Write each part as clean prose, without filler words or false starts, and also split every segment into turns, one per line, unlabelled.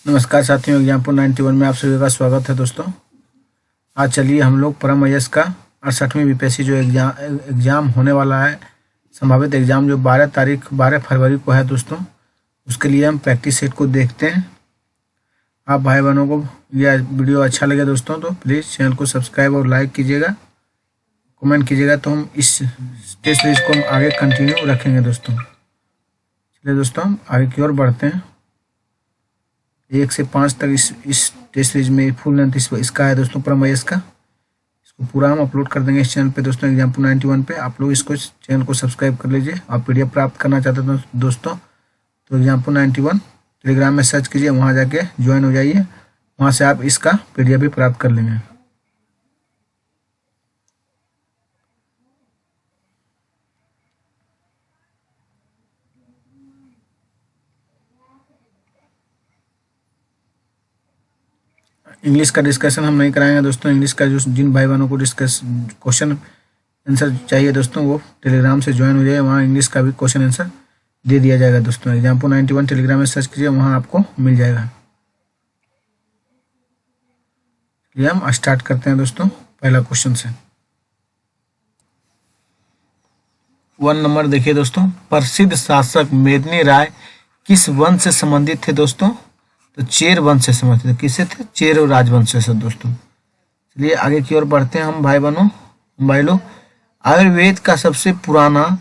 नमस्कार साथियों, एग्जामपुर 91 में आप सभी का स्वागत है दोस्तों। आज चलिए हम लोग परम आईएएस का 68वीं बीपीएससी जो एग्ज़ाम होने वाला है, संभावित एग्ज़ाम जो 12 फरवरी को है दोस्तों, उसके लिए हम प्रैक्टिस सेट को देखते हैं। आप भाई बहनों को यह वीडियो अच्छा लगे दोस्तों तो प्लीज़ चैनल को सब्सक्राइब और लाइक कीजिएगा, कमेंट कीजिएगा, तो हम इस टेस्ट सीरीज को हम आगे कंटिन्यू रखेंगे दोस्तों। चलिए दोस्तों हम आगे की ओर बढ़ते हैं। 1 से 5 तक इस टेस्ट सीरीज में फुल लेंथ इसका है दोस्तों, परम आईएएस का। इसको पूरा हम अपलोड कर देंगे इस चैनल पे दोस्तों, एग्जामपुर 91 पे। आप लोग इसको चैनल को सब्सक्राइब कर लीजिए। आप पीडीएफ प्राप्त करना चाहते हैं दोस्तों तो एग्जामपुर 91 टेलीग्राम में सर्च कीजिए, वहाँ जाके ज्वाइन हो जाइए। वहाँ से आप इसका पीडीएफ भी प्राप्त कर लेंगे। इंग्लिश का डिस्कशन हम नहीं कराएंगे दोस्तों। इंग्लिश का जो जिन भाई बहनों को क्वेश्चन आंसर चाहिए दोस्तों, वो टेलीग्राम से ज्वाइन हो जाए, वहाँ इंग्लिश का भी क्वेश्चन आंसर दे दिया जाएगा दोस्तों। एग्जामपुर 91 टेलीग्राम में सर्च कीजिए, वहाँ आपको मिल जाएगा। ये हम स्टार्ट करते हैं दोस्तों पहला क्वेश्चन से। 1 नंबर देखिए दोस्तों, प्रसिद्ध शासक मेदिनी राय किस वंश से संबंधित थे दोस्तों? तो चेर वंश से संबंधित थे। किससे थे? चेर और राजवंश से दोस्तों। चलिए आगे की ओर बढ़ते हैं हम भाई लोग। आयुर्वेद का सबसे पुराना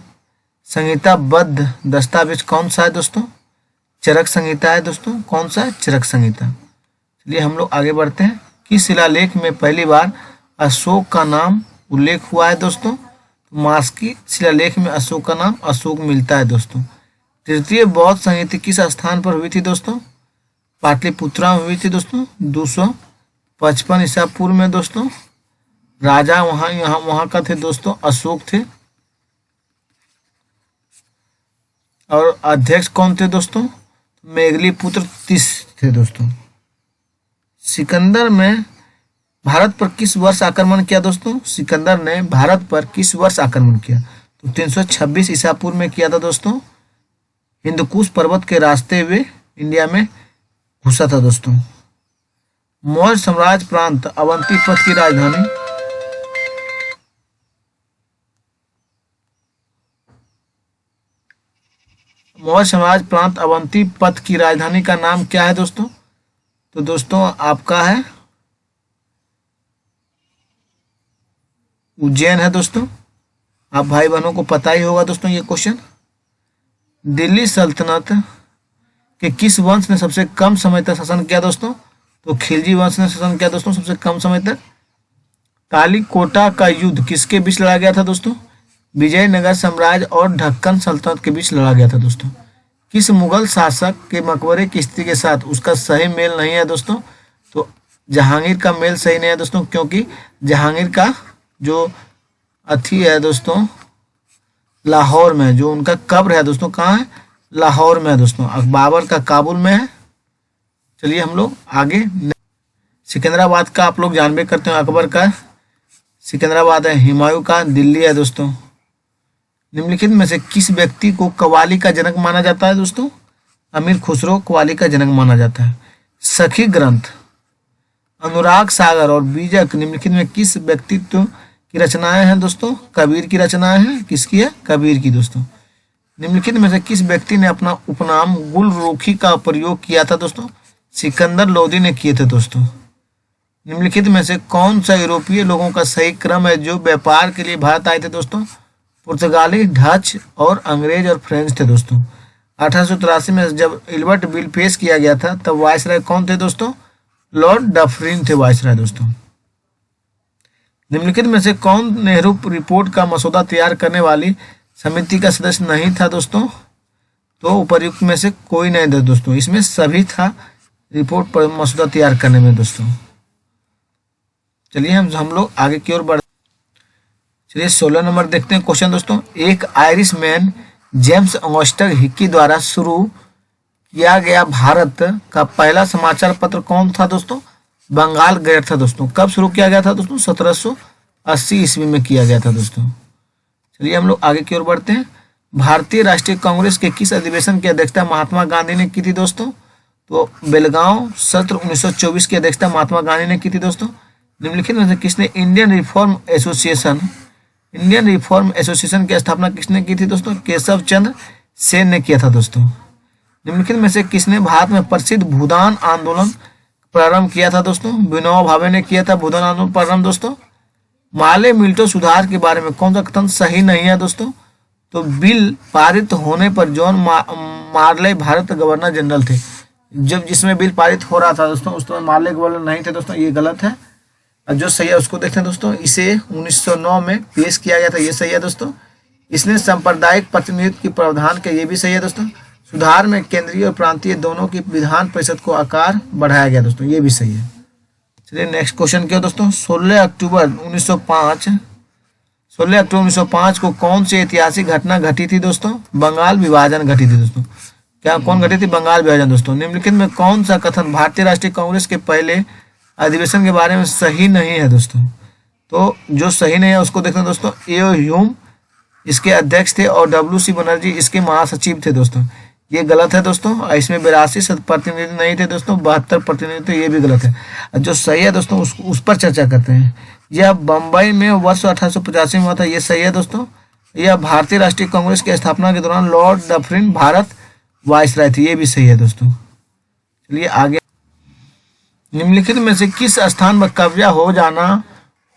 संहिताबद्ध दस्तावेज कौन सा है दोस्तों? चरक संहिता है दोस्तों। कौन सा है? चरक संहिता। चलिए हम लोग आगे बढ़ते हैं। किस शिलालेख में पहली बार अशोक का नाम उल्लेख हुआ है दोस्तों? तो मास्की शिलालेख में अशोक का नाम अशोक मिलता है दोस्तों। तृतीय बौद्ध संहिता किस स्थान पर हुई थी दोस्तों? पाटलिपुत्रा में हुई थी दोस्तों, 255 ईसा पूर्व में दोस्तों। राजा वहाँ का थे दोस्तों, अशोक थे। और अध्यक्ष कौन थे दोस्तों? मेघलीपुत्र तीस थे दोस्तों। सिकंदर में भारत पर किस वर्ष आक्रमण किया दोस्तों? सिकंदर ने भारत पर किस वर्ष आक्रमण किया? तो 326 ईसा पूर्व में किया था दोस्तों। हिंदकुश पर्वत के रास्ते हुए इंडिया में घुसा था दोस्तों। मौर्य साम्राज्य प्रांत अवंती पथ की राजधानी का नाम क्या है दोस्तों? तो दोस्तों आपका है उज्जैन है दोस्तों। आप भाई बहनों को पता ही होगा दोस्तों ये क्वेश्चन। दिल्ली सल्तनत कि किस वंश ने सबसे कम समय तक शासन किया दोस्तों? तो खिलजी वंश ने शासन किया दोस्तों सबसे कम समय तक। तालिकोटा का युद्ध किसके बीच लड़ा गया था दोस्तों? विजयनगर साम्राज्य और ढक्कन सल्तनत के बीच लड़ा गया था दोस्तों। किस मुगल शासक के मकबरे की स्थिति के साथ उसका सही मेल नहीं है दोस्तों? तो जहांगीर का मेल सही नहीं है दोस्तों, क्योंकि जहांगीर का जो अथी है दोस्तों लाहौर में, जो उनका कब्र है दोस्तों, कहाँ है? लाहौर में है दोस्तों। बाबर का काबुल में है। चलिए हम लोग आगे। सिकंदराबाद का आप लोग जानबे करते हैं, अकबर का सिकंदराबाद है। हुमायूं का दिल्ली है दोस्तों। निम्नलिखित में से किस व्यक्ति को कव्वाली का जनक माना जाता है दोस्तों? अमीर खुसरो कव्वाली का जनक माना जाता है। सखी ग्रंथ, अनुराग सागर और बीजक निम्नलिखित में किस व्यक्तित्व की रचनाएं हैं दोस्तों? कबीर की रचनाएं हैं। किसकी है? कबीर की दोस्तों। निम्नलिखित में से किस व्यक्ति ने अपना उपनाम गुलरुखी का प्रयोग किया था दोस्तों? सिकंदर लोदी ने किए थे दोस्तों। निम्नलिखित में से कौन सा यूरोपीय लोगों का सही क्रम है जो व्यापार के लिए भारत आए थे दोस्तों? पुर्तगाली, डच और अंग्रेज और फ्रेंच थे दोस्तों। 1883 में जब इल्बर्ट बिल पेश किया गया था तब वायसराय कौन थे दोस्तों? लॉर्ड डफरिन थे वायसराय दोस्तों। निम्नलिखित में से कौन नेहरू रिपोर्ट का मसौदा तैयार करने वाली समिति का सदस्य नहीं था दोस्तों? तो उपर्युक्त में से कोई नहीं था दोस्तों, इसमें सभी था रिपोर्ट पर मसौदा तैयार करने में दोस्तों। चलिए हम लोग आगे की ओर बढ़। चलिए 16 नंबर देखते हैं क्वेश्चन दोस्तों। एक Irish man James Augustan Hickey द्वारा शुरू किया गया भारत का पहला समाचार पत्र कौन था दोस्तों? बंगाल गैजेट था दोस्तों। कब शुरू किया गया था दोस्तों? 1780 ईस्वी में किया गया था दोस्तों। चलिए हम लोग आगे की ओर बढ़ते हैं। भारतीय राष्ट्रीय कांग्रेस के किस अधिवेशन की अध्यक्षता महात्मा गांधी ने की थी दोस्तों? तो बेलगांव सत्र 1924 की अध्यक्षता महात्मा गांधी ने की थी दोस्तों। निम्नलिखित में से किसने इंडियन रिफॉर्म एसोसिएशन की स्थापना किसने की थी दोस्तों? केशव चंद्र सेन ने किया था दोस्तों। निम्नलिखित में से किसने भारत में प्रसिद्ध भूदान आंदोलन प्रारंभ किया था दोस्तों? विनोबा भावे ने किया था भूदान आंदोलन प्रारंभ दोस्तों। माले मिल्टो सुधार के बारे में कौन सा कथन सही नहीं है दोस्तों? तो बिल पारित होने पर जॉन मार्ले भारत गवर्नर जनरल थे। जब जिसमें बिल पारित हो रहा था दोस्तों उस समय मार्ले गवर्नर नहीं थे दोस्तों, ये गलत है। अब जो सही है उसको देखते हैं दोस्तों। इसे 1909 में पेश किया गया था, ये सही है दोस्तों। इसने सांप्रदायिक प्रतिनिधित्व की प्रावधान किया, ये भी सही है दोस्तों। सुधार में केंद्रीय और प्रांतीय दोनों की विधान परिषद को आकार बढ़ाया गया दोस्तों, ये भी सही है। चलिए नेक्स्ट क्वेश्चन क्या दोस्तों? 16 अक्टूबर 1905 को कौन सी ऐतिहासिक घटना घटी थी दोस्तों? बंगाल विभाजन घटी थी दोस्तों। क्या कौन घटी थी? बंगाल विभाजन दोस्तों। निम्नलिखित में कौन सा कथन भारतीय राष्ट्रीय कांग्रेस के पहले अधिवेशन के बारे में सही नहीं है दोस्तों? तो जो सही नहीं है उसको देखते हैं दोस्तों। ए ह्यूम इसके अध्यक्ष थे और डब्ल्यू.सी. बनर्जी इसके महासचिव थे दोस्तों, ये गलत है दोस्तों। इसमें 82 प्रतिनिधि नहीं थे दोस्तों, 72 प्रतिनिधि, तो ये भी गलत है। जो सही है दोस्तों उस पर चर्चा करते हैं। यह बम्बई में वर्ष 1885 में हुआ था, ये सही है दोस्तों। यह भारतीय राष्ट्रीय कांग्रेस की स्थापना के दौरान लॉर्ड डफरिन भारत वायसराय थे, ये भी सही है दोस्तों। चलिए आगे। निम्नलिखित में से किस स्थान पर कब्जा हो जाना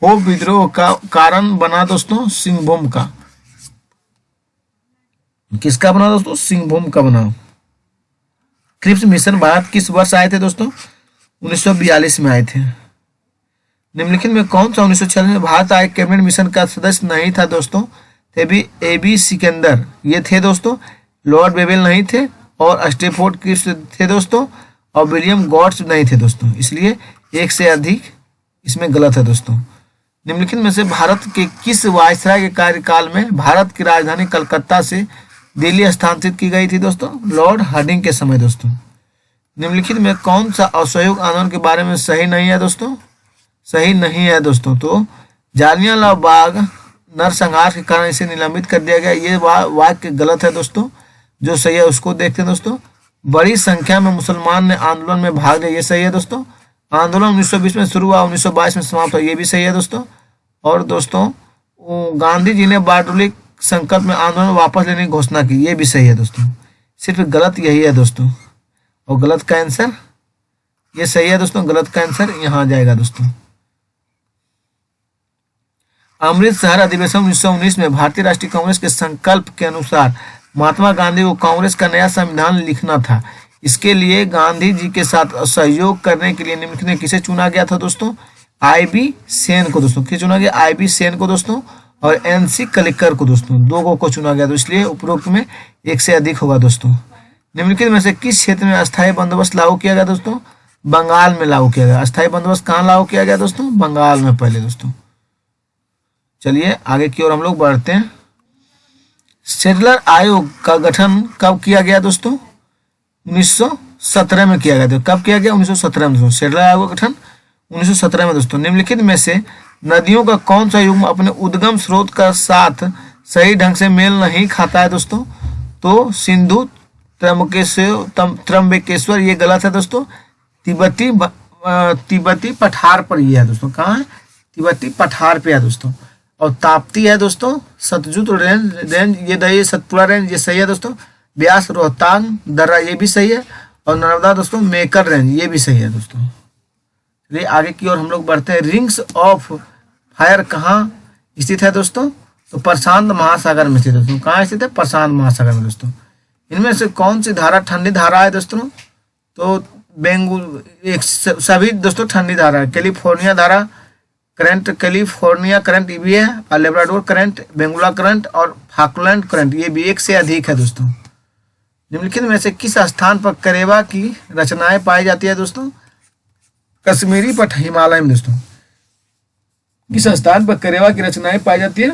हो विद्रोह का कारण बना दोस्तों? सिंहभूम का। किसका बना दोस्तों? सिंहभूम का बना। क्रिप्स मिशन भारत किस वर्ष आए थे दोस्तों? 1942 में आए थे। निम्नलिखित में कौन सा 1946 में भारत आए कैबिनेट मिशन का सदस्य नहीं था दोस्तों? ए.बी. सिकंदर ये थे दोस्तों, लॉर्ड बेवेल नहीं थे, और स्टेफोर्ड क्रिप्स थे दोस्तों, और विलियम गॉड्स नहीं थे दोस्तों। इसलिए एक से अधिक इसमें गलत है दोस्तों। निम्नलिखित में से भारत के किस वायसराय के कार्यकाल में भारत की राजधानी कलकत्ता से दिल्ली स्थानांतरित की गई थी दोस्तों? लॉर्ड हार्डिंग के समय दोस्तों। निम्नलिखित में कौन सा असहयोग आंदोलन के बारे में सही नहीं है दोस्तों? सही नहीं है दोस्तों। तो जालियांवाला बाग नरसंहार के कारण इसे निलंबित कर दिया गया, ये वाक्य गलत है दोस्तों। जो सही है उसको देखते हैं दोस्तों। बड़ी संख्या में मुसलमान ने आंदोलन में भाग लिया, ये सही है दोस्तों। आंदोलन 1920 में शुरू हुआ, 1922 में समाप्त हुआ, ये भी सही है दोस्तों। और दोस्तों गांधी जी ने बारडोली संकल्प में आंदोलन वापस लेने की घोषणा की, ये भी सही है दोस्तों। सिर्फ गलत यही है दोस्तों, और गलत का आंसर ये सही है दोस्तों, गलत का आंसर यहाँ जाएगा दोस्तों। अमृतसर अधिवेशन 1919 में भारतीय राष्ट्रीय कांग्रेस के संकल्प के अनुसार महात्मा गांधी को कांग्रेस का नया संविधान लिखना था। इसके लिए गांधी जी के साथ सहयोग करने के लिए निम्नलिखित में किसे चुना गया था दोस्तों? आई.बी. सेन को दोस्तों। किसे चुना गया? आई.बी. सेन को दोस्तों, और एन.सी. कलिकर को दोस्तों, दो को चुना गया। तो इसलिए उपरोक्त में एक से अधिक होगा दोस्तों। निम्नलिखित में से किस क्षेत्र में अस्थायी बंदोबस्त लागू किया गया दोस्तों? बंगाल में लागू किया गया। अस्थायी बंदोबस्त कहाँ लागू किया गया दोस्तों? बंगाल में पहले दोस्तों। चलिए आगे की ओर हम लोग बढ़ते हैं। शेड्यूलर आयोग का गठन कब किया गया दोस्तों? 1917 में किया गया था। कब किया गया? 1917 में दोस्तों। शेड्यूलर आयोग का गठन 1917 में दोस्तों। निम्नलिखित में से नदियों का कौन सा युग्म अपने उद्गम स्रोत का साथ सही ढंग से मेल नहीं खाता है दोस्तों? तो सिंधु त्रंबकेश्वर ये गलत है दोस्तों। तिब्बती पठार पर ये है दोस्तों। कहाँ है? तिब्बती पठार पे है दोस्तों। और ताप्ती है दोस्तों, सतलुज रेंज ये सतपुड़ा रेंज ये सही है दोस्तों। ब्यास रोहतांग दर्रा ये भी सही है, और नर्मदा दोस्तों मेकर रेंज ये भी सही है दोस्तों। चलिए आगे की ओर हम लोग बढ़ते हैं। रिंग्स ऑफ फायर कहाँ स्थित है दोस्तों? तो प्रशांत महासागर में स्थित दोस्तों। कहाँ स्थित है? प्रशांत महासागर में दोस्तों। इनमें से कौन सी धारा ठंडी धारा है दोस्तों? तो सभी दोस्तों ठंडी धारा है। कैलिफोर्निया धारा करंट, कैलिफोर्निया करंट ये भी है, और लेब्राडोर करंट, बेंगुला करंट और फाकलैंड करंट ये भी एक से अधिक है दोस्तों। निम्नलिखित में से किस स्थान पर करेवा की रचनाएं पाई जाती है दोस्तों? कश्मीरी पठ हिमालय में दोस्तों। किस स्थान पर करेवा की रचनाएं पाई जाती है?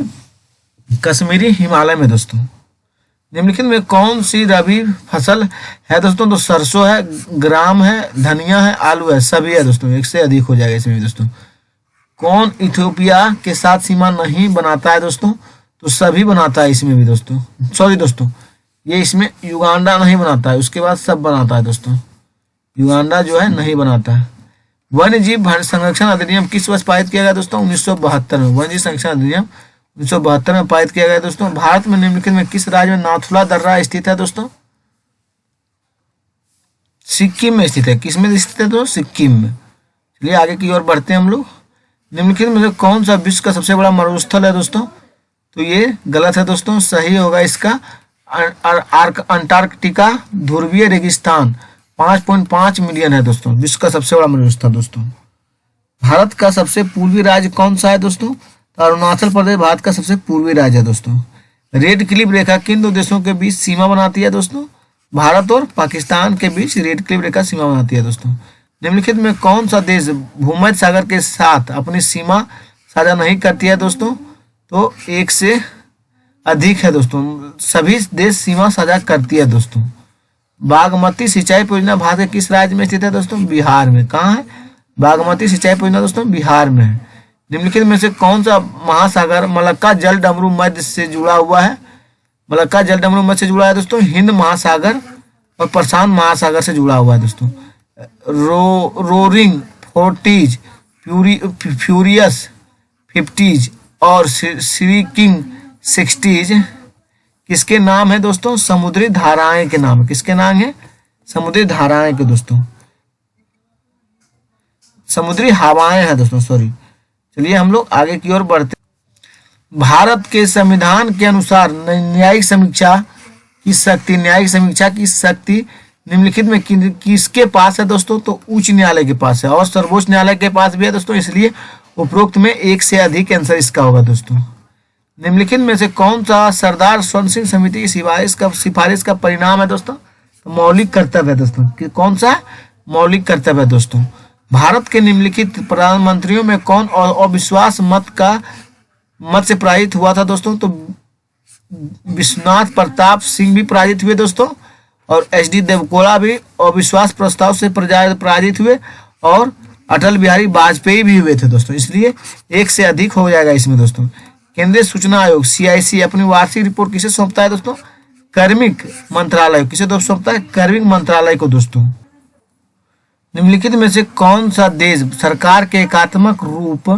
कश्मीरी हिमालय में दोस्तों। निम्नलिखित में कौन सी रबी फसल है दोस्तों? तो सरसों है, ग्राम है, धनिया है, आलू है, सभी है दोस्तों। एक से अधिक हो जाएगा इसमें भी दोस्तों। कौन इथियोपिया के साथ सीमा नहीं बनाता है दोस्तों? तो सभी बनाता है इसमें भी दोस्तों। सॉरी दोस्तों, ये इसमें युगांडा नहीं बनाता है, उसके बाद सब बनाता है दोस्तों। युगांडा जो है नहीं बनाता है। वन्य जीव संरक्षण अधिनियम किस वर्ष पारित किया गया दोस्तों? 1972 में। वन्य जीव संरक्षण अधिनियम 1972 में पारित किया गया दोस्तों। भारत में निम्नलिखित में किस राज्य में नाथुला दर्रा स्थित है दोस्तों? सिक्किम में स्थित है। किस में स्थित है दोस्तों? सिक्किम में। चलिए आगे की ओर बढ़ते हैं हम लोग। निम्नलिखित में से कौन सा विश्व का सबसे बड़ा मरुस्थल है दोस्तों? तो ये गलत है दोस्तों, सही होगा इसका अंटार्कटिका ध्रुवीय रेगिस्तान 5.5 मिलियन है दोस्तों, विश्व का सबसे बड़ा मरुस्थल दोस्तों। भारत का सबसे पूर्वी राज्य कौन सा है दोस्तों? तो अरुणाचल प्रदेश भारत का सबसे पूर्वी राज्य है दोस्तों। रेड क्लिफ रेखा किन दो देशों के बीच सीमा बनाती है दोस्तों? भारत और पाकिस्तान के बीच रेड क्लिफ रेखा सीमा बनाती है दोस्तों। निम्नलिखित में कौन सा देश भूमध्य सागर के साथ अपनी सीमा साझा नहीं करती है दोस्तों? तो एक से अधिक है दोस्तों, सभी देश सीमा साझा करती है दोस्तों। बागमती सिंचाई परियोजना भारत के किस राज्य में स्थित है दोस्तों? बिहार में। कहाँ है बागमती सिंचाई परियोजना दोस्तों? बिहार में है। निम्नलिखित में से कौन सा महासागर मलक्का जल डमरू मध्य से जुड़ा हुआ है? मलक्का जल डमरू मध्य से जुड़ा है दोस्तों, हिंद महासागर और प्रशांत महासागर से जुड़ा हुआ है दोस्तों। रोरिंग 40, फ्यूरियस 50 और श्रीकिंग 60 किसके नाम है दोस्तों? समुद्री धाराएं के नाम है। किसके नाम है? समुद्री धाराएं के दोस्तों, समुद्री हवाएं हैं दोस्तों, सॉरी। चलिए हम लोग आगे की ओर बढ़ते। भारत के संविधान के अनुसार न्यायिक समीक्षा की शक्ति निम्नलिखित में किसके पास है दोस्तों? तो उच्च न्यायालय के पास है और सर्वोच्च न्यायालय के पास भी है दोस्तों, इसलिए उपरोक्त में एक से अधिक आंसर इसका होगा दोस्तों। निम्नलिखित में से कौन सा सरदार स्वर्ण सिंह समिति की सिफारिश का परिणाम है दोस्तों? तो मौलिक कर्तव्य है दोस्तों। कि कौन सा है? मौलिक कर्तव्य है दोस्तों। भारत के निम्नलिखित प्रधानमंत्रियों में कौन अविश्वास मत से पराजित हुआ था दोस्तों? तो विश्वनाथ प्रताप सिंह भी पराजित हुए दोस्तों और HD देवगौड़ा भी अविश्वास प्रस्ताव से पराजित हुए और अटल बिहारी वाजपेयी भी हुए थे दोस्तों, इसलिए एक से अधिक हो जाएगा इसमें दोस्तों। केंद्रीय सूचना आयोग CIC अपनी वार्षिक रिपोर्ट किसे सौंपता है दोस्तों? कार्मिक मंत्रालय। किसे सौंपता है? कार्मिक मंत्रालय को दोस्तों। निम्नलिखित में से कौन सा देश सरकार के एकात्मक रूप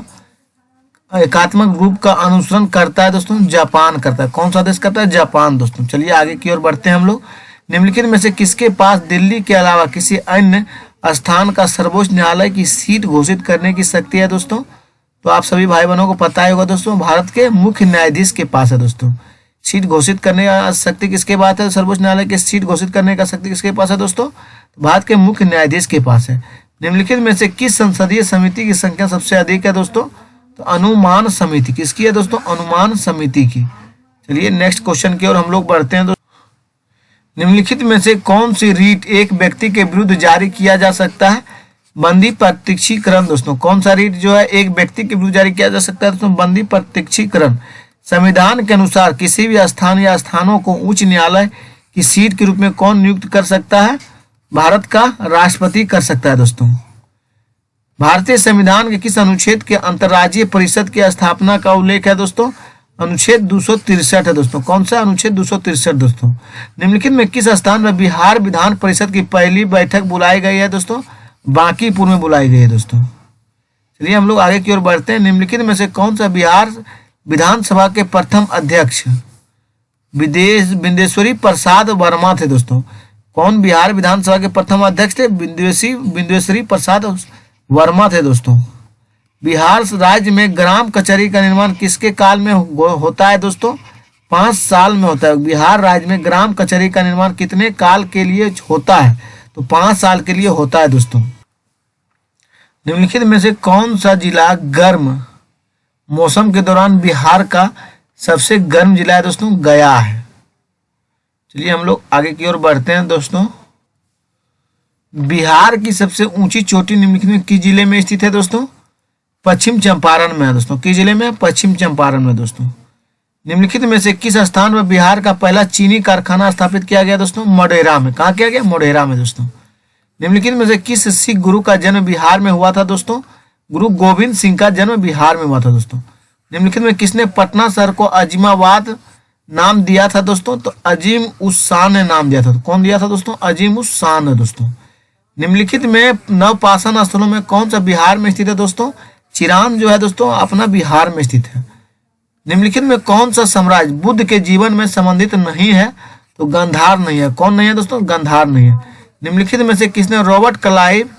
का अनुसरण करता है दोस्तों? जापान करता है। कौन सा देश करता है? जापान दोस्तों। चलिए आगे की ओर बढ़ते हैं हम लोग। निम्नलिखित में से किसके पास दिल्ली के अलावा किसी अन्य स्थान का सर्वोच्च न्यायालय की सीट घोषित करने की शक्ति है दोस्तों? तो आप सभी भाई बहनों को पता ही होगा दोस्तों, भारत के मुख्य न्यायाधीश के पास है दोस्तों। सीट घोषित करने का शक्ति किसके पास है? सर्वोच्च न्यायालय की सीट घोषित करने का शक्ति किसके पास है दोस्तों? भारत के मुख्य न्यायाधीश के पास है। निम्नलिखित में से किस संसदीय समिति की संख्या सबसे अधिक है दोस्तों? तो अनुमान समिति। किसकी है दोस्तों? अनुमान समिति की। चलिए नेक्स्ट क्वेश्चन की ओर हम लोग बढ़ते हैं दोस्तों। निम्नलिखित में से कौन सी रीट एक व्यक्ति के विरुद्ध जारी किया जा सकता है? बंदी प्रत्यक्षीकरण दोस्तों। कौन सा रीट जो है एक व्यक्ति के विरुद्ध जारी किया जा सकता है दोस्तों? बंदी प्रत्यक्षीकरण। संविधान के अनुसार किसी भी स्थान या स्थानों को उच्च न्यायालय की सीट के रूप में कौन नियुक्त कर सकता है? भारत का राष्ट्रपति कर सकता है दोस्तों। भारतीय संविधान के किस अनुच्छेद के अंतर्राज्यीय परिषद की स्थापना का उल्लेख है दोस्तों? अनुच्छेद 263 है दोस्तों। कौन सा? अनुच्छेद 263 दोस्तों। निम्नलिखित में किस स्थान में बिहार विधान परिषद की पहली बैठक बुलाई गई है दोस्तों? बांकीपुर में बुलाई गई है दोस्तों। चलिए हम लोग आगे की ओर बढ़ते हैं। निम्नलिखित में से कौन सा बिहार विधानसभा के प्रथम अध्यक्ष बिंदेश्वरी प्रसाद वर्मा थे दोस्तों? कौन बिहार विधानसभा के प्रथम अध्यक्ष थे? बिंदेश्वरी प्रसाद वर्मा थे दोस्तों। बिहार राज्य में ग्राम कचहरी का निर्माण किसके काल में होता है दोस्तों? 5 साल में होता है। बिहार राज्य में ग्राम कचहरी का निर्माण कितने काल के लिए होता है? तो 5 साल के लिए होता है दोस्तों। निम्नलिखित में से कौन सा जिला गर्म मौसम के दौरान बिहार का सबसे गर्म जिला है दोस्तों? गया है। चलिए हम लोग आगे की ओर बढ़ते हैं दोस्तों। बिहार की सबसे ऊंची चोटी निम्नलिखित में किस जिले में स्थित है दोस्तों? पश्चिम चंपारण में है दोस्तों। किस जिले में? पश्चिम चंपारण में दोस्तों। निम्नलिखित में से किस स्थान पर बिहार का पहला चीनी कारखाना स्थापित किया गया दोस्तों? मोढेरा में। कहाँ किया गया? मोढेरा में दोस्तों। निम्नलिखित में से किस सिख गुरु का जन्म बिहार में हुआ था दोस्तों? गुरु गोविंद सिंह का जन्म बिहार में हुआ था दोस्तों। निम्नलिखित में किसने पटना शहर को अजीमाबाद नाम दिया था दोस्तों? तो अजीम उस शान ने नाम दिया था। कौन दिया था दोस्तों? अजीम उस शान है दोस्तों। निम्नलिखित में नवपाषाण स्थलों में कौन सा बिहार में स्थित है दोस्तों? चिरान जो है दोस्तों अपना बिहार में स्थित है। निम्नलिखित में कौन सा साम्राज्य बुद्ध के जीवन में संबंधित नहीं है? तो गांधार नहीं है। कौन नहीं है दोस्तों? गांधार नहीं है। निम्नलिखित में से किसने रॉबर्ट क्लाइव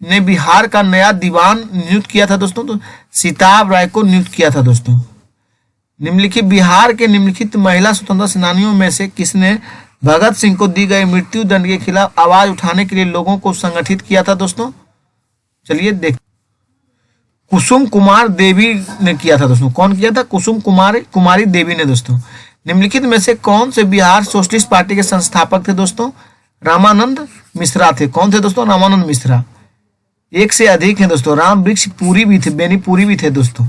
ने बिहार का नया दीवान नियुक्त किया था दोस्तों? तो सीताब राय को नियुक्त किया था दोस्तों। निम्नलिखित बिहार के निम्नलिखित महिला स्वतंत्रता सेनानियों में से किसने भगत सिंह को दी गई मृत्यु दंड के खिलाफ आवाज उठाने के लिए लोगों को संगठित किया था दोस्तों? चलिए देख, कुसुम कुमार देवी ने किया था दोस्तों। कौन किया था? कुसुम कुमारी देवी ने दोस्तों। निम्नलिखित में से कौन से बिहार सोशलिस्ट पार्टी के संस्थापक थे दोस्तों? रामानंद मिश्रा थे। कौन थे दोस्तों? रामानंद मिश्रा। एक से अधिक है दोस्तों। राम वृक्ष पुरी भी थे, बेनीपुरी भी थे दोस्तों,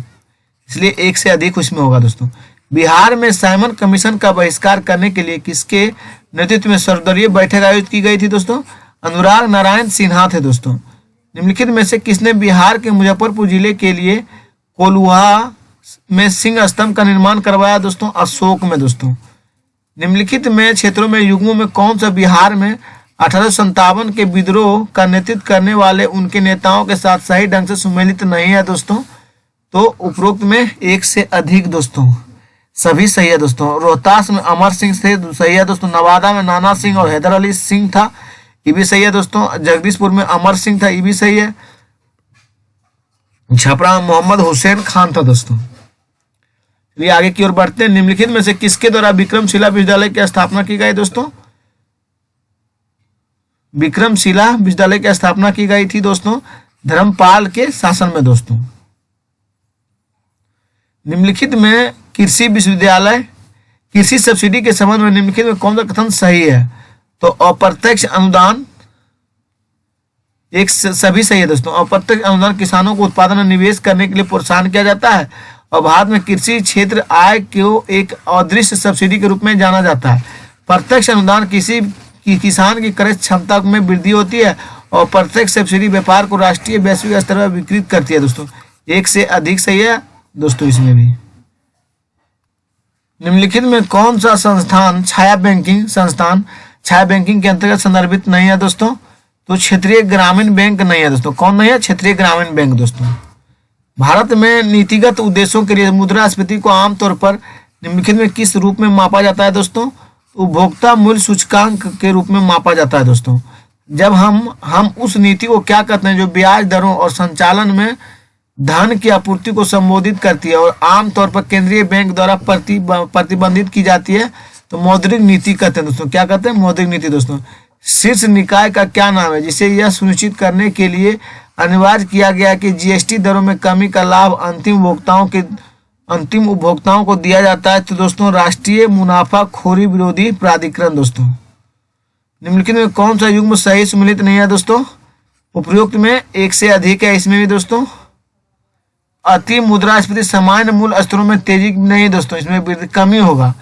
इसलिए एक से अधिक उसमें होगा दोस्तों। बिहार में साइमन कमीशन का बहिष्कार करने के लिए किसके नेतृत्व में सर्वदलीय बैठक आयोजित की गई थी दोस्तों? अनुराग नारायण सिन्हा थे दोस्तों। निम्नलिखित में से किसने बिहार के मुजफ्फरपुर जिले के लिए कोल्हुआ में सिंह स्तंभ का निर्माण करवाया दोस्तों? अशोक में दोस्तों। निम्नलिखित में क्षेत्रों में युग्मों में कौन सा बिहार में 1857 के विद्रोह का नेतृत्व करने वाले उनके नेताओं के साथ सही ढंग से सुमेलित नहीं है दोस्तों? तो उपरोक्त में एक से अधिक दोस्तों, सभी सही है दोस्तों। रोहतास में अमर सिंह थे, सही है दोस्तों। नवादा में नाना सिंह और हैदर अली सिंह था, ये भी सही है दोस्तों। जगदीशपुर में अमर सिंह था, ये भी सही है। छपरा में मोहम्मद हुसैन खान था दोस्तों। चलिए आगे की ओर बढ़ते हैं। निम्नलिखित में से किसके द्वारा विक्रमशिला विश्वविद्यालय की स्थापना की गई दोस्तों? विक्रमशिला विश्वविद्यालय की स्थापना की गई थी दोस्तों धर्मपाल के शासन में दोस्तों। निम्नलिखित में कृषि विश्वविद्यालय कृषि सब्सिडी के संबंध में निम्नलिखित में कौन सा कथन सही है? तो अप्रत्यक्ष अनुदान एक सभी सही है दोस्तों। अप्रत्यक्ष अनुदान किसानों को उत्पादन में निवेश करने के लिए प्रोत्साहन किया जाता है और भारत में कृषि क्षेत्र आय को एक अदृश्य सब्सिडी के रूप में जाना जाता है। प्रत्यक्ष अनुदान किसान की क्रय क्षमता में वृद्धि होती है और प्रत्यक्ष सब्सिडी व्यापार को राष्ट्रीय वैश्विक स्तर पर विकृत करती है दोस्तों। एक से अधिक सही है दोस्तों इसमें भी। निम्नलिखित में कौन सा संस्थान छाया बैंकिंग के अंतर्गत संदर्भित नहीं है दोस्तों? तो क्षेत्रीय ग्रामीण बैंक नहीं है दोस्तों। कौन नहीं है? क्षेत्रीय ग्रामीण बैंक दोस्तों। भारत में नीतिगत उद्देश्यों के लिए मुद्रास्फीति को आमतौर पर निम्नलिखित में किस रूप में मापा जाता है दोस्तों? उपभोक्ता मूल्य सूचकांक के रूप में मापा जाता है दोस्तों। जब हम उस नीति को क्या कहते हैं जो ब्याज दरों और संचालन में धन की आपूर्ति को संबोधित करती है और आमतौर पर केंद्रीय बैंक द्वारा प्रतिबंधित की जाती है, तो मौद्रिक नीति कहते हैं दोस्तों। क्या कहते हैं? मौद्रिक नीति दोस्तों। शीर्ष निकाय का क्या नाम है जिसे यह सुनिश्चित करने के लिए अनिवार्य किया गया कि जीएसटी दरों में कमी का लाभ अंतिम उपभोक्ताओं को दिया जाता है? तो दोस्तों राष्ट्रीय मुनाफाखोरी विरोधी प्राधिकरण दोस्तों। निम्नलिखित में कौन सा युग्म सही सम्मिलित नहीं है दोस्तों? उपयुक्त में एक से अधिक है इसमें भी दोस्तों। अति मुद्रास्फीति सामान्य मूल्य स्तरों में तेजी नहीं दोस्तों, इसमें कमी होगा।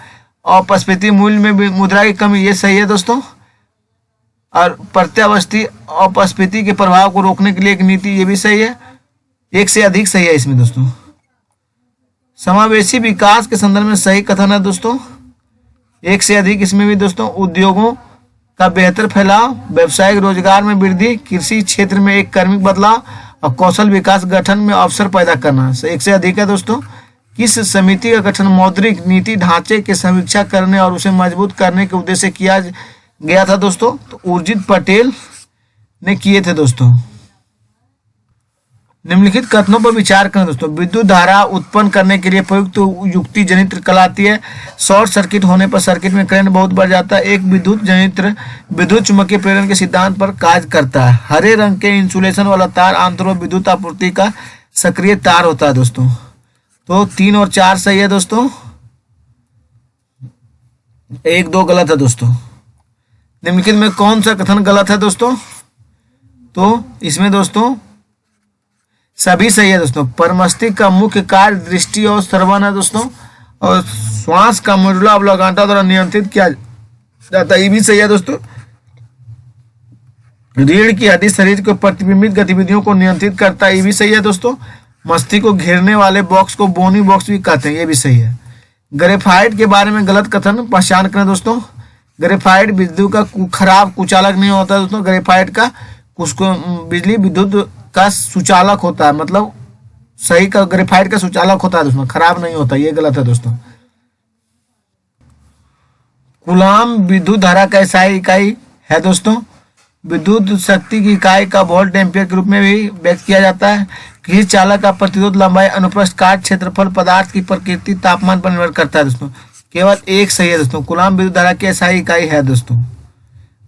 अपस्फीति मूल्य में मुद्रा की कमी, ये सही है दोस्तों। और प्रत्यावर्ती अपस्फीति के प्रभाव को रोकने के लिए एक नीति, ये भी सही है। एक से अधिक सही है इसमें दोस्तों। समावेशी विकास के संदर्भ में सही कथन है दोस्तों। एक से अधिक इसमें भी दोस्तों। उद्योगों का बेहतर फैलाव, व्यवसायिक रोजगार में वृद्धि, कृषि क्षेत्र में एक कार्मिक बदलाव और कौशल विकास गठन में अवसर पैदा करना, एक से अधिक है दोस्तों। किस समिति का गठन मौद्रिक नीति ढांचे की समीक्षा करने और उसे मजबूत करने के उद्देश्य से किया गया था दोस्तों? तो उर्जित पटेल ने किए थे दोस्तों। निम्नलिखित कथनों पर विचार करें दोस्तों। विद्युत धारा उत्पन्न करने के लिए प्रयुक्त युक्ति जनित्र कहलाती है। शॉर्ट सर्किट होने पर सर्किट में करंट बहुत बढ़ जाता है। एक विद्युत जनित्र विद्युत चुम्बकीय प्रेरण के सिद्धांत पर कार्य करता है। हरे रंग के इंसुलेशन वाला तार आमतौर पर विद्युत आपूर्ति का सक्रिय तार होता है दोस्तों। तो 3 और 4 सही है दोस्तों। 1 2 गलत है दोस्तों। निम्नलिखित में कौन सा कथन गलत है दोस्तों? तो इसमें दोस्तों सभी सही है दोस्तों। परमस्तिष्क का मुख्य कार्य दृष्टि और श्रवण है दोस्तों, और श्वास का मेडुला ऑब्लांगाटा द्वारा नियंत्रित किया जाता है, ये भी सही है दोस्तों। रीढ़ की हड्डी शरीर को प्रतिबिंबित गतिविधियों को नियंत्रित करता है, ये भी सही है दोस्तों। मस्तिष्क को घेरने वाले बॉक्स को बोनी बॉक्स भी कहते हैं, ये भी सही है। ग्रेफाइट के बारे में गलत कथन पहचान करें दोस्तों। ग्रेफाइट विद्युत का खराब कुचालक नहीं होता दोस्तों। ग्रेफाइट का उसको बिजली विद्युत का सुचालक होता है, मतलब सही का ग्रेफाइट का सुचालक होता है दोस्तों, खराब नहीं होता, ये गलत है दोस्तों। कूलाम विद्युत धारा का एसआई इकाई है दोस्तों। विद्युत शक्ति की इकाई का वोल्ट एम्पियर के रूप में भी व्यक्त किया जाता है। किसी चालक का प्रतिरोध, लंबाई, अनुप्रस्थ काट, क्षेत्रफल, पदार्थ की प्रकृति, तापमान पर निर्भर करता है दोस्तों। केवल एक सही है दोस्तों, कूलाम विद्युत धारा की एसआई इकाई है दोस्तों।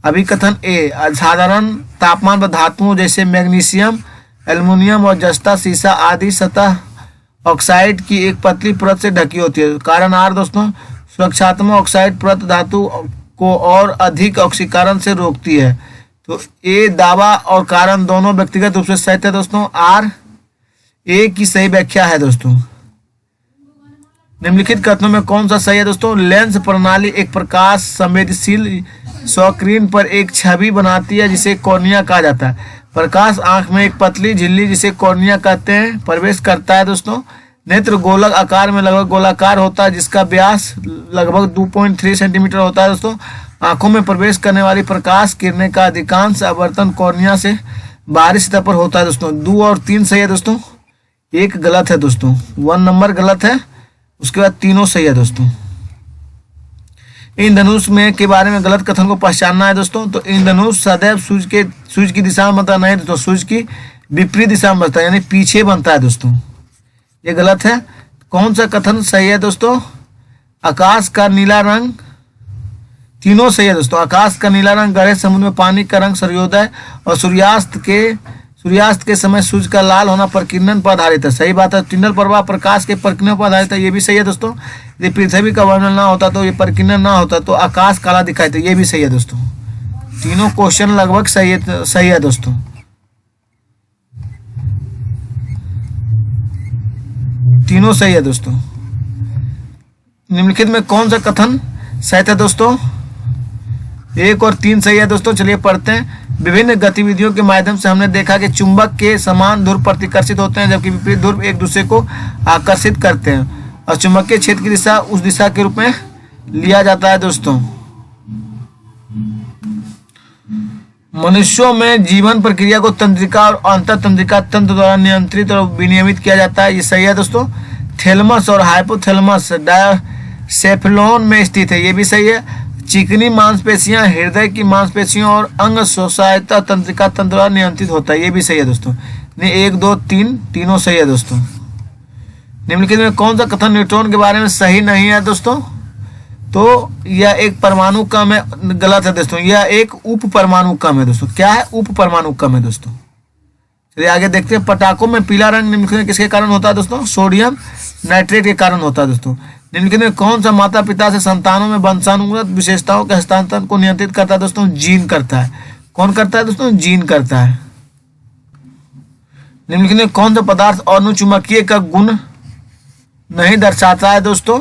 अभिकथन ए, साधारण तापमान पर धातुओं जैसे मैग्नीशियम, एल्युमिनियम और जस्ता, शीशा आदि सतह ऑक्साइड की एक पतली परत से ढकी होती है। कारण आर दोस्तों, सुरक्षात्मक ऑक्साइड परत धातु को और अधिक ऑक्सीकरण से रोकती है। तो ए दावा और कारण दोनों व्यक्तिगत रूप से सही है दोस्तों। आर ए की सही व्याख्या है दोस्तों। निम्नलिखित कथनों में कौन सा सही है दोस्तों? लेंस प्रणाली एक प्रकाश संवेदनशील स्क्रीन पर एक छवि बनाती है जिसे कॉर्निया कहा जाता है। प्रकाश आंख में एक पतली झिल्ली जिसे कॉर्निया कहते हैं प्रवेश करता है दोस्तों। नेत्र गोलक आकार में लगभग गोलाकार होता है जिसका व्यास लगभग 2.3 सेंटीमीटर होता है दोस्तों। आंखों में प्रवेश करने वाली प्रकाश किरणें का अधिकांश आवर्तन कॉर्निया से बाहरी सतह पर होता है दोस्तों। 2 और 3 सही है दोस्तों, 1 गलत है दोस्तों। 1 नंबर गलत है, उसके बाद तीनों सही है दोस्तों। इंद्रधनुष में के बारे में गलत कथन को पहचानना है दोस्तों। तो इंद्रधनुष सदैव सूर्य की दिशा में बनता नहीं दोस्तों, सूर्य की विपरीत दिशा में बनता है, यानी पीछे बनता है दोस्तों, ये गलत है। कौन सा कथन सही है दोस्तों? आकाश का नीला रंग, तीनों सही है दोस्तों। आकाश का नीला रंग गहरे समुद्र में पानी का रंग सूर्योदय और सूर्यास्त के समय सूर्य का लाल होना प्रकीर्णन पर आधारित है, सही बात है। तिंडल प्रवाह प्रकाश के प्रकीर्णन पर आधारित है, ये भी सही है दोस्तों। यदि पृथ्वी का वर्णन ना होता तो ये प्रकीर्णन ना होता तो आकाश काला दिखाई, तो ये भी सही है दोस्तों। तीनों क्वेश्चन लगभग सही है दोस्तों। तीनों सही है दोस्तों। निम्नलिखित में कौन सा कथन सही है दोस्तों? 1 और 3 सही है दोस्तों। चलिए पढ़ते हैं। विभिन्न गतिविधियों के माध्यम से हमने देखा कि चुंबक के समान ध्रुव प्रतिकर्षित होते हैं जबकि विपरीत ध्रुव एक दूसरे को आकर्षित करते हैं और चुंबकीय क्षेत्र की दिशा उस दिशा के रूप में लिया जाता है दोस्तों। मनुष्यों में जीवन प्रक्रिया को तंत्रिका और अंतरतंत्रिका तंत्र द्वारा नियंत्रित और विनियमित किया जाता है, ये सही है दोस्तों। थैलेमस और हाइपोथैलेमस डायसेफलोन में स्थित है, ये भी सही है। चिकनी मांसपेशियां हृदय की मांसपेशियों और अंग सहायता तंत्रिका तंत्र द्वारा नियंत्रित होता है, ये भी सही है दोस्तों। 1, 2, 3 तीनों सही है दोस्तों। निम्नलिखित में कौन सा कथन न्यूट्रॉन के बारे में सही नहीं है दोस्तों? तो यह एक परमाणु कम है, गलत है दोस्तों। यह एक उप परमाणु कम है दोस्तों। क्या है? उप परमाणु कम है दोस्तों। चलिए आगे देखते हैं। पटाखों में पीला रंग निम्नलिखित में किसके कारण होता है दोस्तों? सोडियम नाइट्रेट के कारण होता है दोस्तों। निम्नलिखित में कौन सा माता पिता से संतानों में वंशानुगत विशेषताओं के हस्तांतरण को नियंत्रित करता है दोस्तों? जीन करता है। कौन करता है दोस्तों? जीन करता है। निम्नलिखित में कौन सा पदार्थ अनुचुंबकीय का गुण नहीं दर्शाता है दोस्तों?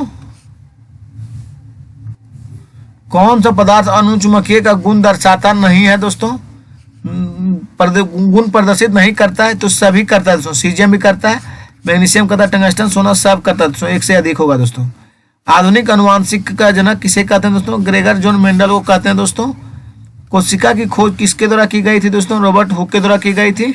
कौन सा पदार्थ अनुचुंबकीय का गुण दर्शाता नहीं है दोस्तों? गुण प्रदर्शित नहीं करता है, तो सभी करता है दोस्तों। सीजियम भी करता है, मैग्नीशियम करता है, टंगस्टन, सोना सब करता है दोस्तों। 1 से अधिक होगा दोस्तों। आधुनिक अनुवांशिक का जनक किसे कहते हैं दोस्तों? ग्रेगर जॉन मेंडल को कहते हैं दोस्तों। कोशिका की खोज किसके द्वारा की गई थी दोस्तों? रॉबर्ट हुक के द्वारा की गई थी।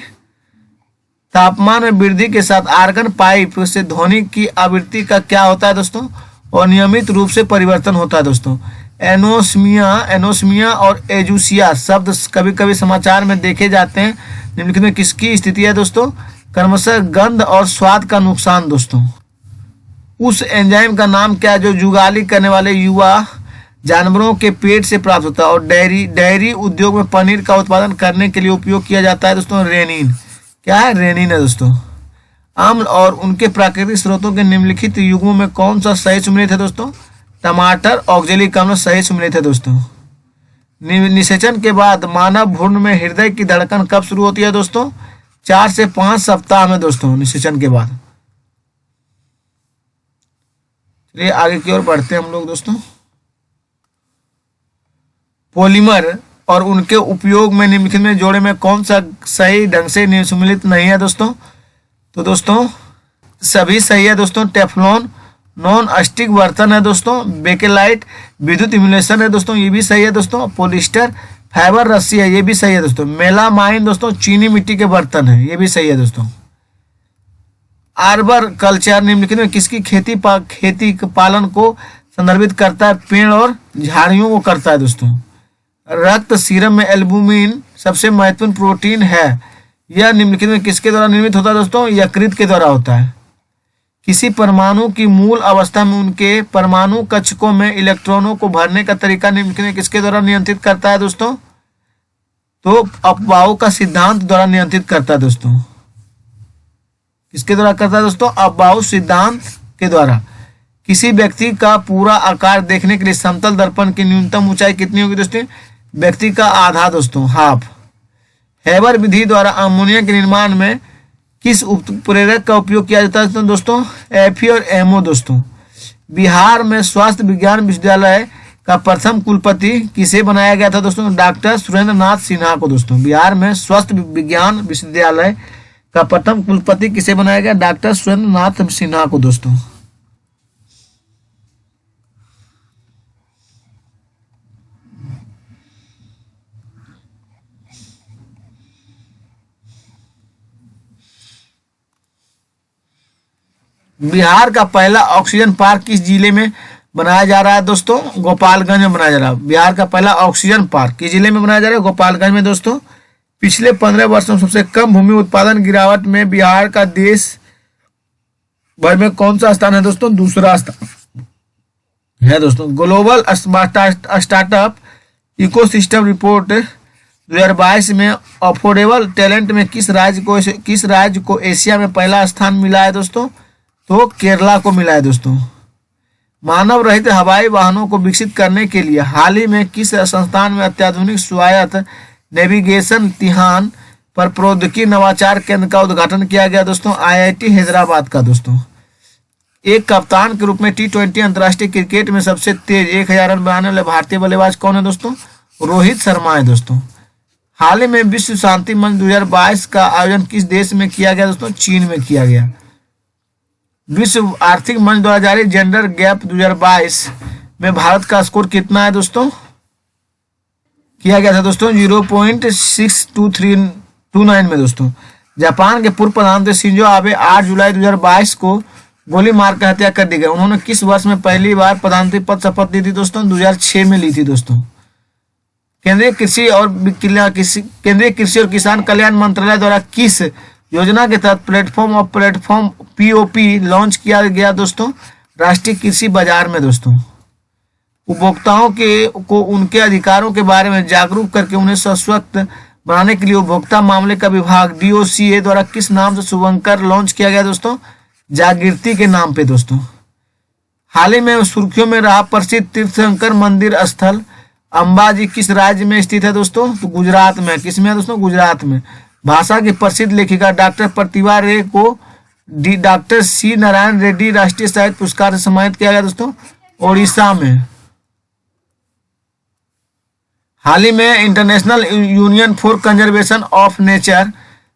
तापमान में वृद्धि के साथ आर्गन पाइप से ध्वनि की आवृत्ति का क्या होता है दोस्तों? और नियमित रूप से परिवर्तन होता है दोस्तों। एनोस्मिया और एजुसिया शब्द कभी कभी समाचार में देखे जाते हैं। निम्नलिखित में किसकी स्थिति है दोस्तों? क्रमशः गंध और स्वाद का नुकसान दोस्तों। उस एंजाइम का नाम क्या है जो जुगाली करने वाले युवा जानवरों के पेट से प्राप्त होता है और डेयरी उद्योग में पनीर का उत्पादन करने के लिए उपयोग किया जाता है दोस्तों? रेनिन। क्या है? रेनिन है दोस्तों। अम्ल और उनके प्राकृतिक स्रोतों के निम्नलिखित युग्मों में कौन सा सही सम्मिलित है दोस्तों? टमाटर, ऑक्जेलिक अम्ल सही सम्मिलित है दोस्तों। निषेचन के बाद मानव भ्रूण में हृदय की धड़कन कब शुरू होती है दोस्तों? 4 से 5 सप्ताह में दोस्तों, निषेचन के बाद। चलिए आगे की ओर बढ़ते हैं हम लोग दोस्तों। पॉलीमर और उनके उपयोग में निम्नलिखित में जोड़े में कौन सा सही ढंग से सम्मिलित नहीं है दोस्तों? तो दोस्तों सभी सही है दोस्तों। टेफ्लॉन नॉन स्टिक बर्तन है दोस्तों। बेकेलाइट विद्युत इम्यूलेशन है दोस्तों, ये भी सही है दोस्तों। पॉलिस्टर फाइबर रस्सी है, ये भी सही है दोस्तों। मेलामाइन दोस्तों चीनी मिट्टी के बर्तन है, ये भी सही है दोस्तों। आर्बर कल्चर निम्नलिखित में किसकी खेती पालन को संदर्भित करता है? पेड़ और झाड़ियों को करता है दोस्तों। रक्त सीरम में एल्बुमिन सबसे महत्वपूर्ण प्रोटीन है, यह निम्नलिखित में किसके द्वारा निर्मित होता है दोस्तों? यकृत के द्वारा होता है। किसी परमाणु की मूल अवस्था में उनके परमाणु कक्षकों में इलेक्ट्रॉनों को भरने का तरीका निम्नलिखित में किसके द्वारा नियंत्रित करता है दोस्तों? तो अफबाओ का सिद्धांत द्वारा नियंत्रित करता है दोस्तों। किसके द्वारा करता है दोस्तों? अफबाओ सिद्धांत के द्वारा। किसी व्यक्ति का पूरा आकार देखने के लिए समतल दर्पण की न्यूनतम ऊंचाई कितनी होगी दोस्तों? व्यक्ति का आधा दोस्तों, हाफ। हेबर विधि द्वारा अमोनिया के निर्माण में किस उत्प्रेरक का उपयोग किया जाता है दोस्तों? एफी और एमओ दोस्तों। बिहार में स्वास्थ्य विज्ञान विश्वविद्यालय का प्रथम कुलपति किसे बनाया गया था दोस्तों? डॉक्टर सुरेंद्र नाथ सिन्हा को दोस्तों। बिहार में स्वास्थ्य विज्ञान विश्वविद्यालय का प्रथम कुलपति किसे बनाया गया? डॉक्टर सुरेंद्र नाथ सिन्हा को दोस्तों। बिहार का पहला ऑक्सीजन पार्क किस जिले में बनाया जा रहा है दोस्तों? गोपालगंज में बनाया जा रहा है। बिहार का पहला ऑक्सीजन पार्क किस जिले में बनाया जा रहा है? गोपालगंज में दोस्तों। पिछले 15 वर्षों में सबसे कम भूमि उत्पादन गिरावट में बिहार का देश भर में कौन सा स्थान है दोस्तों? दूसरा स्थान है दोस्तों। ग्लोबल स्टार्टअप इकोसिस्टम रिपोर्ट 2022 में अफोर्डेबल टैलेंट में किस राज्य को एशिया में पहला स्थान मिला है दोस्तों? तो केरला को मिला है दोस्तों। मानव रहित हवाई वाहनों को विकसित करने के लिए हाल ही में किस संस्थान में अत्याधुनिक स्वायत्त नेविगेशन इम्तिहान पर प्रौद्योगिकी नवाचार केंद्र का उद्घाटन किया गया दोस्तों? आईआईटी हैदराबाद का दोस्तों। एक कप्तान के रूप में T20 अंतर्राष्ट्रीय क्रिकेट में सबसे तेज 1000 रन बनाने वाले भारतीय बल्लेबाज कौन है दोस्तों? रोहित शर्मा है दोस्तों। हाल ही में विश्व शांति मंच 2022 का आयोजन किस देश में किया गया दोस्तों? चीन में किया गया। विश्व आर्थिक मंच द्वारा जारी जेंडर गैप 2022 में भारत का स्कोर कितना है दोस्तों? किया गया था दोस्तों 0.62329 में दोस्तों। जापान के पूर्व प्रधानमंत्री शिंजो आबे 8 जुलाई 2022 को गोली मारकर हत्या कर दी गई। उन्होंने किस वर्ष में पहली बार प्रधानमंत्री पद शपथ ली थी दोस्तों? 2006 में ली थी दोस्तों। केंद्रीय कृषि और किसान कल्याण मंत्रालय द्वारा किस योजना के तहत प्लेटफॉर्म POP लॉन्च किया गया दोस्तों? राष्ट्रीय कृषि बाजार में दोस्तों। उपभोक्ताओं को उनके अधिकारों के बारे में जागरूक करके उन्हें सशक्त बनाने के लिए उपभोक्ता मामले का विभाग DOCA द्वारा किस नाम से शुभंकर लॉन्च किया गया दोस्तों? जागृति के नाम पे दोस्तों। हाल ही में सुर्खियों में रहा प्रसिद्ध तीर्थंकर मंदिर स्थल अंबाजी किस राज्य में स्थित है दोस्तों? तो गुजरात में। किसमें है दोस्तों? गुजरात में। भाषा की प्रसिद्ध लेखिका डॉक्टर प्रतिभा रे को डॉक्टर C नारायण रेड्डी राष्ट्रीय साहित्य पुरस्कार से सम्मानित किया गया दोस्तों? ओडिशा में। हाल ही में international union for conservation of nature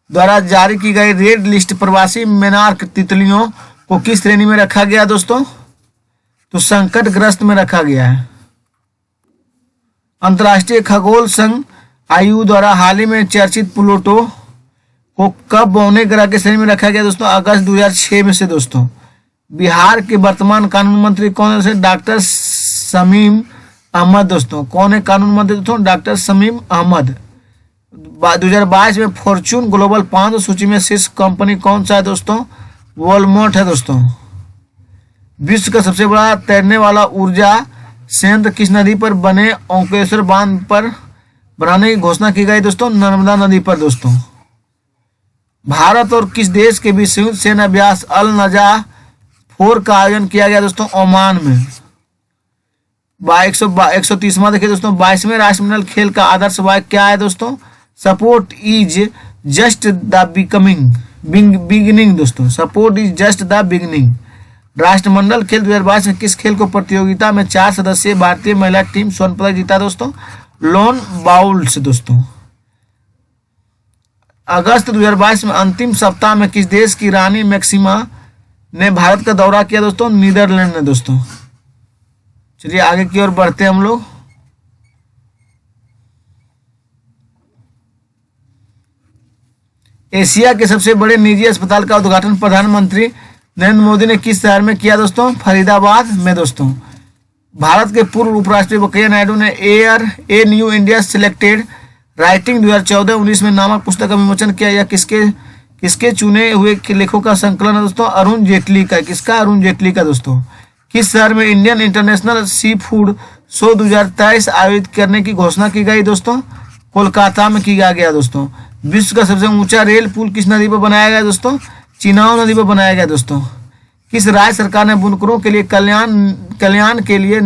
द्वारा जारी की गई रेड लिस्ट प्रवासी मेनार्क तितलियों को किस श्रेणी में रखा गया दोस्तों? तो संकटग्रस्त में रखा गया है। अंतर्राष्ट्रीय खगोल संघ IU द्वारा हाल ही में चर्चित प्लूटो को कब बौने ग्रह के श्रेणी में रखा गया दोस्तों? अगस्त 2006 में से दोस्तों। बिहार के वर्तमान कानून मंत्री कौन है? डॉक्टर शमीम अहमद दोस्तों। कौन है कानून मंत्री दोस्तों? डॉक्टर शमीम अहमद। 2022 में फॉर्च्यून ग्लोबल 500 सूची में शीर्ष कंपनी कौन सा है दोस्तों? वॉलमार्ट है दोस्तों। विश्व का सबसे बड़ा तैरने वाला ऊर्जा संयंत्र किस नदी पर बने ओंकारेश्वर बांध पर बनाने की घोषणा की गई दोस्तों? नर्मदा नदी पर दोस्तों। भारत और किस देश के बीच संयुक्त सेना अभ्यास अल नजा 4 का आयोजन किया गया दोस्तों? ओमान में। 130वां देखिए दोस्तों। 22वें राष्ट्रमंडल खेल का आदर्श वाक्य क्या है दोस्तों? Support is just the beginning दोस्तों। Support is just the beginning. राष्ट्रमंडल खेल 2022 में किस खेल को प्रतियोगिता में 4 सदस्यीय भारतीय महिला टीम स्वर्ण पदक जीता दोस्तों? लॉन बाउल्स दोस्तों। अगस्त 2022 में अंतिम सप्ताह में किस देश की रानी मैक्सिमा ने भारत का दौरा किया दोस्तों? नीदरलैंड ने दोस्तों। चलिए आगे की ओर बढ़ते हैं हम लोग। एशिया के सबसे बड़े निजी अस्पताल का उद्घाटन प्रधानमंत्री नरेंद्र मोदी ने किस शहर में किया दोस्तों? फरीदाबाद में दोस्तों। भारत के पूर्व उपराष्ट्रपति वेंकैया नायडू ने a new India selected writing 2014-19 में नामक पुस्तक का विमोचन किया। यह किसके चुने हुए लेखों का संकलन है दोस्तों? अरुण जेटली का। किसका? अरुण जेटली का दोस्तों। किस शहर में Indian international sea food show 2023 आयोजित करने की घोषणा की गई दोस्तों? कोलकाता में किया गया दोस्तों। विश्व का सबसे ऊंचा रेल पुल किस नदी पर बनाया गया दोस्तों? चिनाब नदी पर बनाया गया दोस्तों। किस राज्य सरकार ने बुनकरों के लिए कल्याण के लिए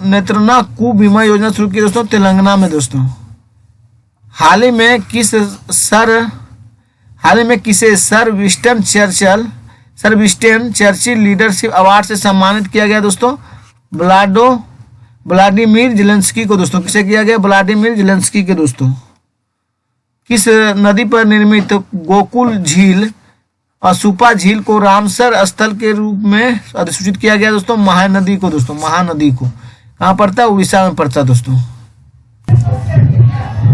नेत्रना कू बीमा योजना शुरू की दोस्तों? तेलंगाना में दोस्तों। हाल ही में किसे sir Winston Churchill leadership award से सम्मानित किया गया दोस्तों? व्लादिमीर जेलेंस्की को दोस्तों। किसे किया गया? व्लादिमीर जेलेंस्की के दोस्तों। किस नदी पर निर्मित गोकुल झील असुपा झील को रामसर स्थल के रूप में अधिसूचित किया गया दोस्तों? महानदी को दोस्तों। महानदी को कहाँ पड़ता है? उड़ीसा में पड़ता है दोस्तों।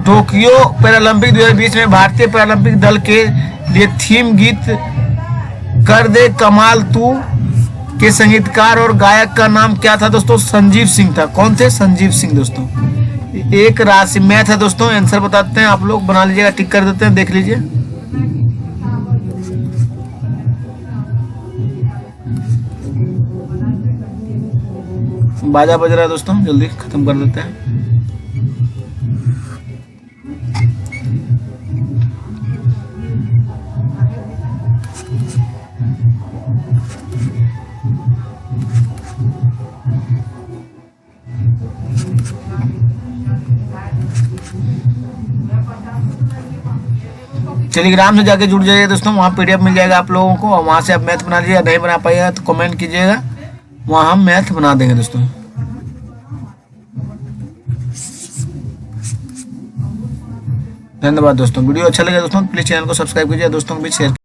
टोक्यो पैरालंपिक 2020 में भारतीय पैरालंपिक दल के लिए थीम गीत कर दे कमाल तू के संगीतकार और गायक का नाम क्या था दोस्तों? संजीव सिंह था। कौन थे? संजीव सिंह दोस्तों। एक राशि मैथ है दोस्तों, आंसर बताते हैं, आप लोग बना लीजिएगा, टिक कर देते हैं, देख लीजिए। बाजा बज रहा है दोस्तों, जल्दी खत्म कर देते हैं। टेलीग्राम से जाके जुड़ जाइए दोस्तों, वहाँ PDF मिल जाएगा आप लोगों को, और वहाँ से आप मैथ बना लीजिएगा। नहीं बना पाइएगा तो कमेंट कीजिएगा, वहाँ हम मैथ बना देंगे दोस्तों। धन्यवाद दोस्तों। वीडियो अच्छा लगे दोस्तों प्लीज चैनल को सब्सक्राइब कीजिए, दोस्तों के बीच शेयर